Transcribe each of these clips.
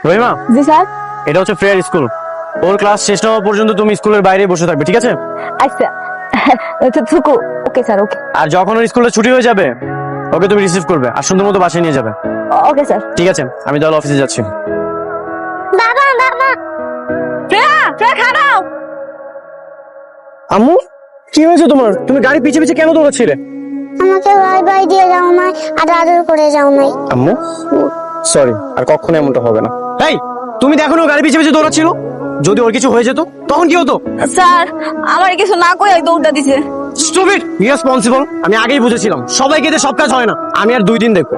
রহিমা, জি sir. এটা হচ্ছে fair school. ওর class শেষ না হওয়া পর্যন্ত তুমি স্কুলের বাইরে বসে থাকবে, ঠিক আছে? আচ্ছা থুকু। ওকে স্যার, ওকে। আর যখন ওর স্কুলে ছুটি হয়ে যাবে ওকে তুমি রিসিভ করবে আর সুন্দর মতো বাসায় নিয়ে যাবে। Okay sir. ঠিক আছে, আমি তাহলে অফিসে যাচ্ছি। বাবা বাবা প্রিয়া, প্রিয়া খারাপ। আম্মু, কি হয়েছে তোমার? তুমি গাড়ি পিছে পিছে কেন দৌড়াচ্ছিলে? আমাকে বাই বাই দিয়ে যাও নাই আর আদর করে যাও নাই। আম্মু সরি, আর কখনো এমনটা হবে না। এই, তুমি দেখো না ও গাড়ি পিছে পিছে দৌড়াচ্ছিল, যদি ওর কিছু হয়ে যেত তখন কি হতো? স্যার, আমার কিছু না কই দৌড়টা দিছে। Stupid, irresponsible. আমি আগেই বুঝেছিলাম সবাইকে দিয়ে সব কাজ হয় না। আমি আর 2 দিন দেখবো।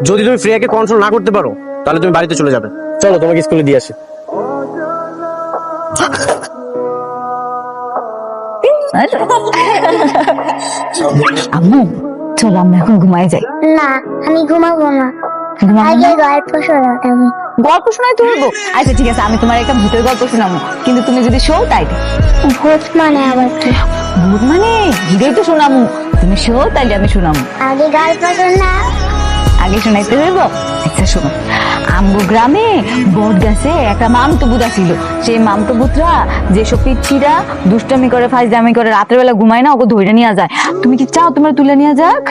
যদি তুমি ফ্রিয়াকে কন্ট্রোল না করতে পারো তাহলে তুমি বাড়িতে চলে যাবে। চলো তোমাকে স্কুলে দিয়ে আসি। আম্মু চলো আমরা এখন ঘুমাই যাই। না, আমি ঘুমাবো না, ঘুমাবো আগে না? গল্প শোনাও তুমি। গল্প শোনাই তুই হবো? আচ্ছা ঠিক আছে, আমি তোমার একটা ভূতের গল্প শোনাবো, কিন্তু তুমি যদি শো তাই ভূত মানে আবার কি? ভূত মানে হিরেই তো শোনাবো, তুমি শো তাইলে আমি শোনাবো। আগে গল্প শোনা। আগে শোনাইতে হইব। আচ্ছা শোনো, আমগো গ্রামে বট গাছে একটা মামতো বুদা ছিল। সেই মামতো বুতরা যেসব পিচ্ছিরা দুষ্টামি করে ফাইজলামি করে রাতের বেলা ঘুমায় না, ওকে ধরে নিয়ে যায়। তুমি কি চাও তোমার তুলে নিয়ে যাক?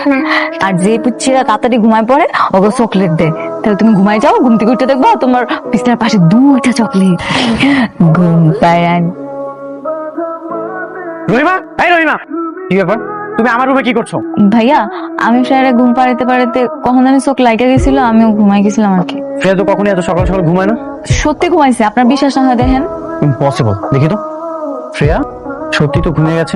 আর যে পিচ্ছিরা তাড়াতাড়ি ঘুমায় পড়ে ওকে চকলেট দেয়। তাহলে তুমি ঘুমাই যাও, ঘুম থেকে উঠে দেখবা তোমার বিছানার পাশে 2টা চকলেট। ঘুম পায়। রহিমা, এই রহিমা, কি ব্যাপার? তুমি আমার রুমে কি করছো? ভাইয়া, আমি ফ্রাইডে ঘুম পাড়াতে পাড়াতে কখন আমি চোখ লাইটা গেছিল, আমিও ঘুমাই গেছিলাম আর কি। ফ্রিয়া তো কখনই এত সকাল সকাল ঘুমায় না। সত্যি ঘুমাইছে, আপনার বিশ্বাস না হয় দেখেন। ইম্পসিবল, দেখি তো। ফ্রিয়া সত্যি তো ঘুমিয়ে গেছে।